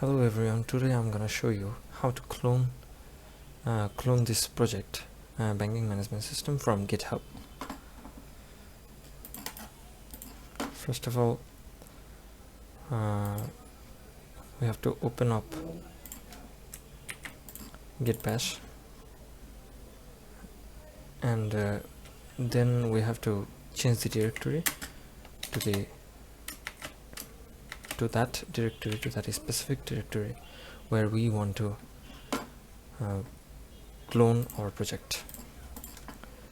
Hello everyone, today I'm gonna show you how to clone this project, banking management system, from GitHub. First of all, we have to open up git bash, and then we have to change the directory to that specific directory where we want to clone our project.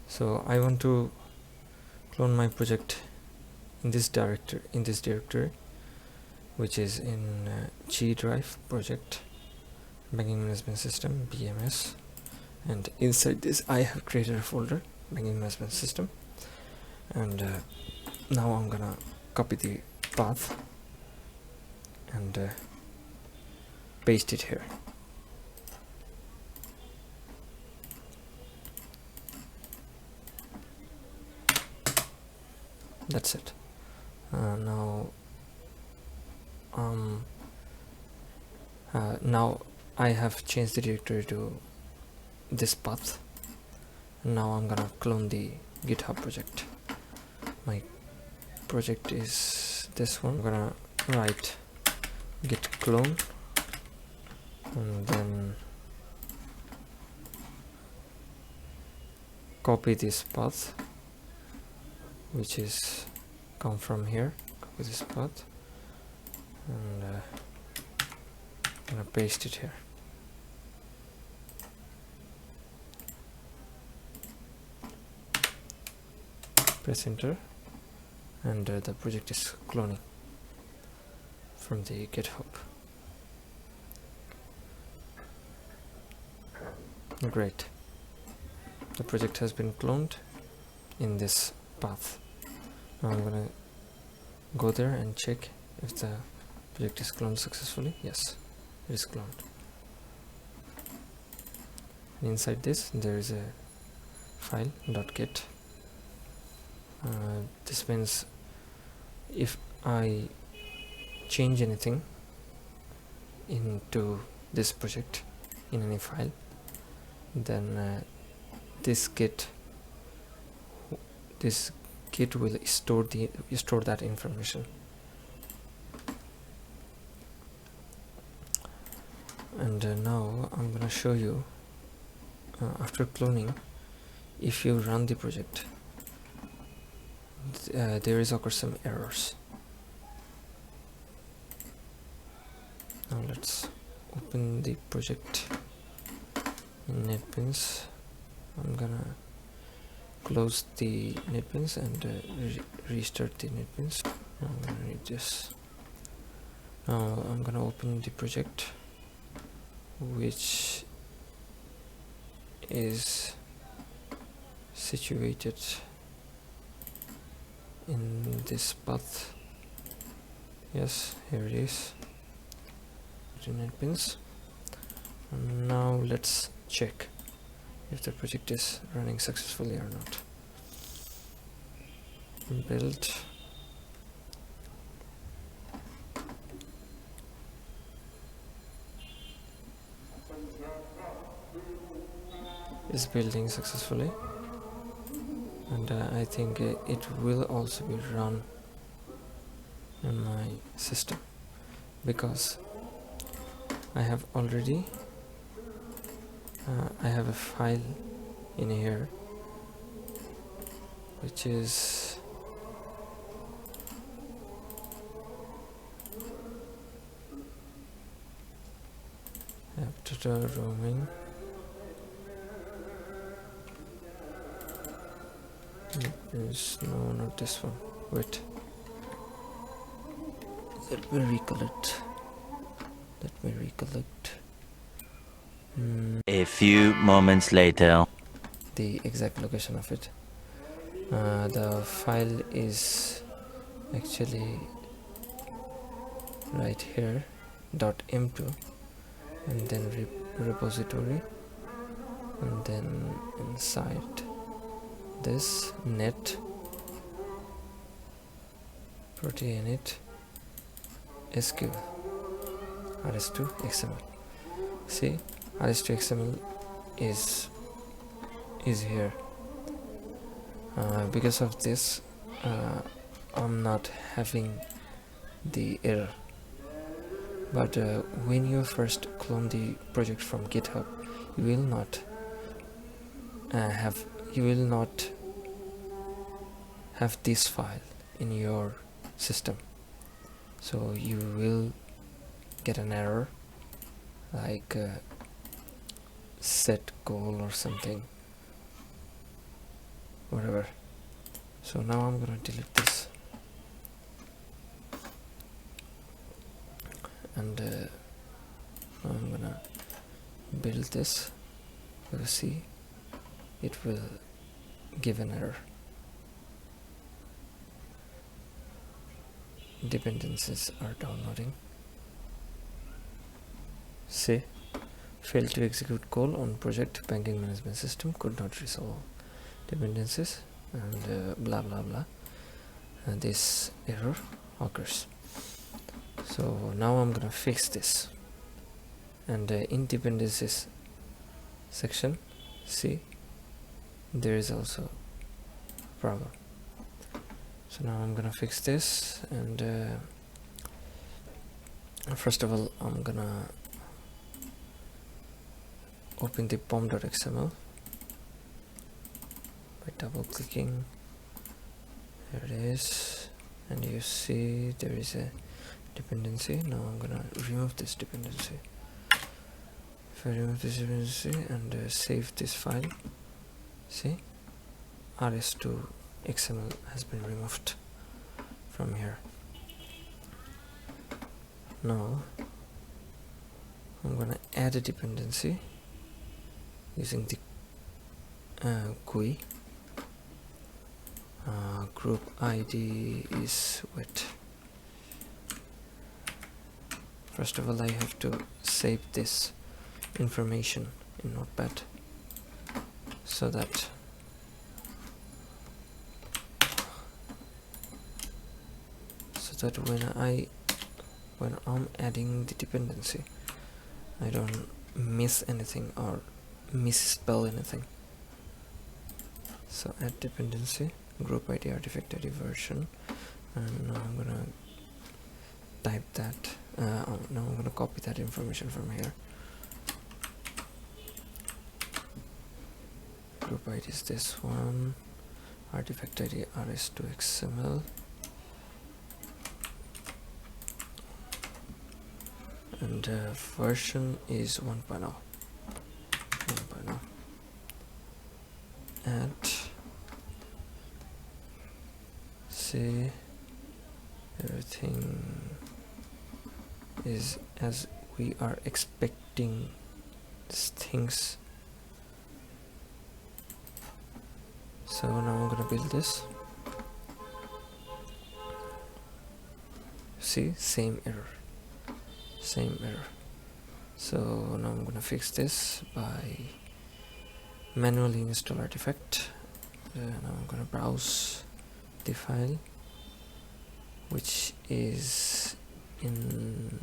So I want to clone my project in this directory, which is in G drive project banking management system BMS, and inside this I have created a folder banking management system, and now I'm gonna copy the path and paste it here. That's it. Now I have changed the directory to this path. Now I'm gonna clone the GitHub project. My project is this one. I'm gonna write git clone and then copy this path, which is come from here. Copy this path and I'm gonna paste it here. Press enter, and the project is cloning from the GitHub. Great. The project has been cloned in this path. Now I'm gonna go there and check if the project is cloned successfully. Yes, it is cloned. And inside this there is a file .git. This means if I change anything into this project in any file, then this git will store that information. And now I'm gonna show you, after cloning, if you run the project, there is occur some errors. Now let's open the project in NetBeans. I'm gonna close the NetBeans and restart the NetBeans. I'm gonna read this. Now I'm gonna open the project, which is situated in this path. Yes, here it is. NetBeans. And now let's check if the project is running successfully or not. Build. Is building successfully, and I think it will also be run in my system, because I have already I have a file in here which is after roaming. No, not this one. Wait. Let me recollect. A few moments later. The exact location of it. The file is actually right here, .m2, and then repository, and then inside this net protein it SQL. rs2xml. See, rs2xml is here. Because of this, I'm not having the error. But when you first clone the project from GitHub, you will not have this file in your system. So you will get an error like set goal or something, whatever. So now I'm gonna delete this, and now I'm gonna build this. We'll see, it will give an error. Dependencies are downloading. See, failed to execute call on project banking management system, could not resolve dependencies, and blah blah blah, and this error occurs. So now I'm gonna fix this, and in dependencies section, see, there is also a problem. So now I'm gonna fix this, and first of all I'm gonna open the pom.xml by double clicking. There it is, and you see there is a dependency. Now I'm gonna remove this dependency. If I remove this dependency and save this file, see, rs2xml has been removed from here. Now I'm gonna add a dependency using the GUI. Group ID is wet. First of all, I have to save this information in Notepad so that when I'm adding the dependency, I don't miss anything or misspell anything. So add dependency, group ID, artifact ID, version, and now I'm gonna type that. Now I'm gonna copy that information from here. Group ID is this one, artifact ID rs2xml, and version is 1.0. And see, everything is as we are expecting things. So now I'm gonna build this. See, same error. So now I'm gonna fix this by manually install artifact. Now I'm gonna browse the file, which is in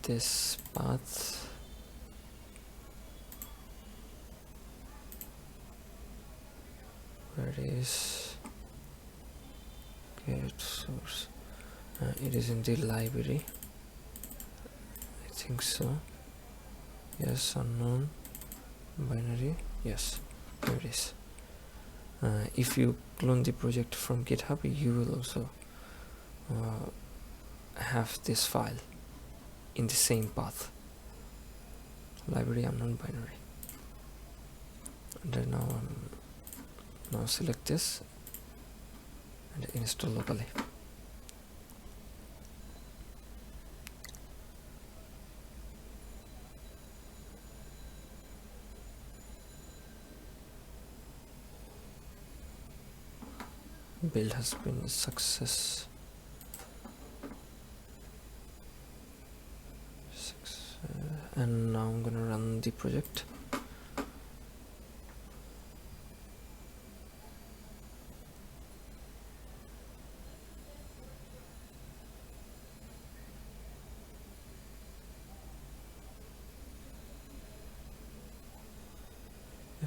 this path. Where it is? Get source. It is in the library, I think so. Yes, unknown, binary, yes, there it is. If you clone the project from GitHub, you will also have this file in the same path. Library, unknown, binary. And then now select this and install locally. Build has been a success. And now I'm gonna run the project.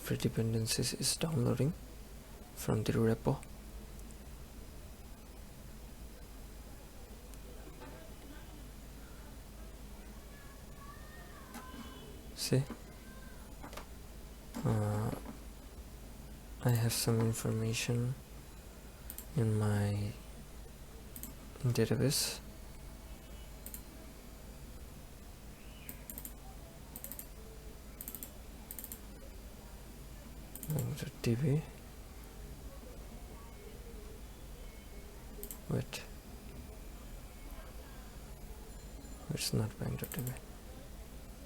every dependencies is downloading from the repo. See, I have some information in my database. DB. Wait, it's not bank.db.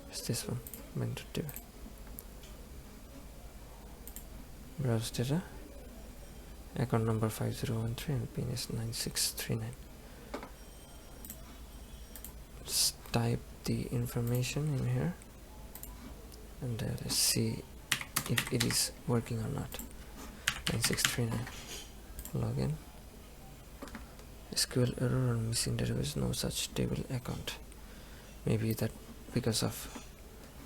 It's this one, bank.db. Browse data. Account number 5013 and PIN is 9639. Let's type the information in here and let's see if it is working or not. 9639. Login. SQL error or missing database, no such table account. Maybe that because of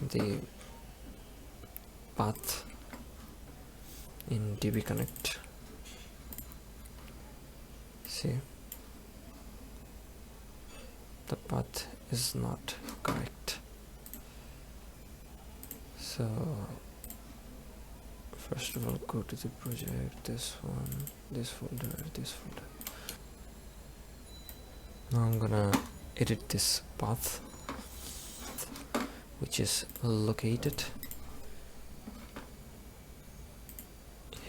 the path in DBConnect. See, the path is not correct. So first of all, go to the project, this one, this folder, this folder. Now I'm gonna edit this path, which is located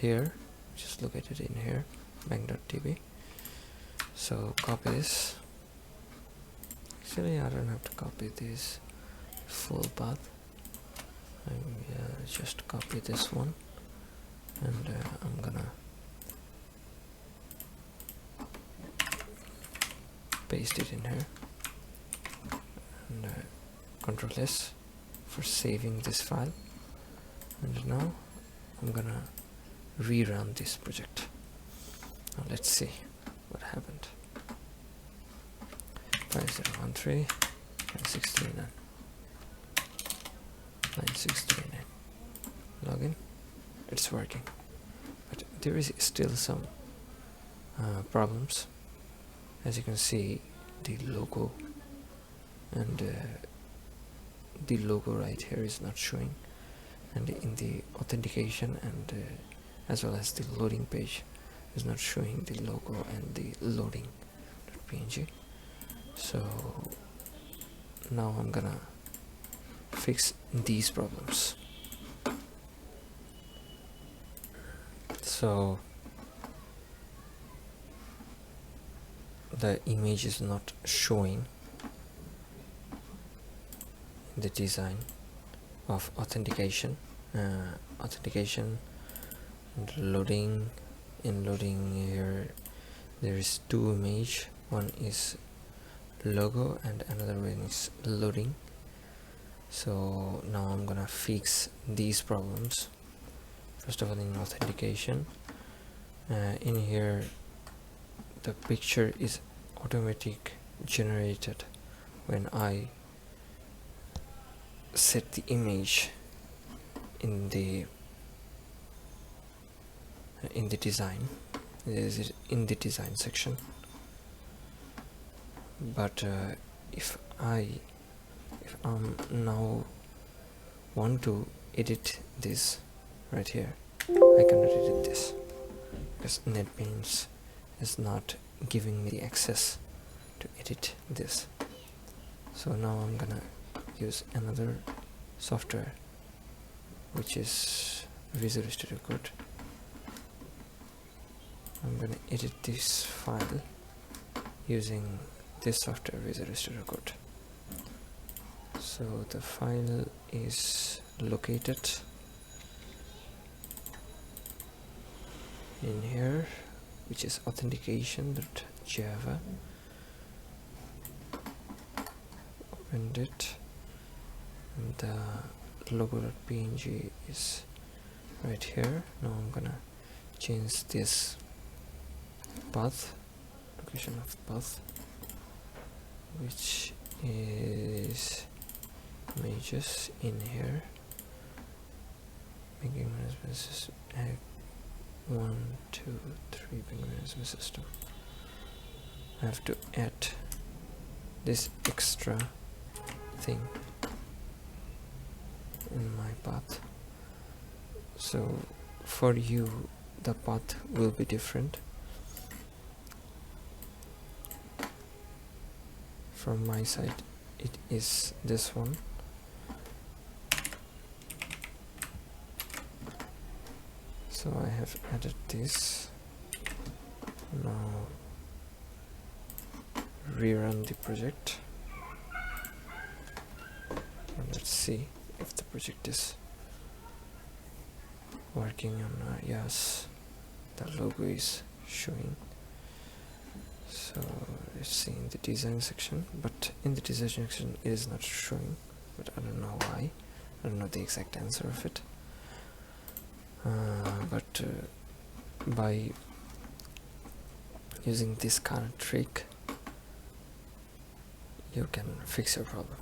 here, which is located in here, bank.db. So copy this. Actually, I don't have to copy this full path. I just copy this one, and I'm gonna paste it in here, and Ctrl S for saving this file. And now I'm gonna rerun this project. Now let's see what happened. 5013 9639 9639. Login. It's working, but there is still some problems. As you can see, the logo and the logo right here is not showing, and in the authentication and as well as the loading page is not showing the logo and the loading.png. So now I'm gonna fix these problems. So the image is not showing in the design of authentication and loading. In loading here there is two image, one is logo and another one is loading. So now I'm gonna fix these problems. First of all, in authentication, in here the picture is automatic generated when I set the image in the design. Is it in the design section? But if I'm now want to edit this right here, I cannot edit this because NetBeans is not giving me the access to edit this. So now I'm gonna use another software, which is Visual Studio Code. I'm gonna edit this file using this software, Visual Studio Code. So the file is located in here, which is authentication.java. Opened it, and the logo.png is right here. Now I'm gonna change this path, location of path, which is images in here, banking management system, add 1, 2, 3 banking management system. I have to add this extra thing in my path. So for you the path will be different. From my side it is this one. So I have added this. Now rerun the project and let's see if the project is working on. Yes, the logo is showing. So let's see in the design section, but in the design section it is not showing, but I don't know why. I don't know the exact answer of it. But by using this kind of trick you can fix your problem.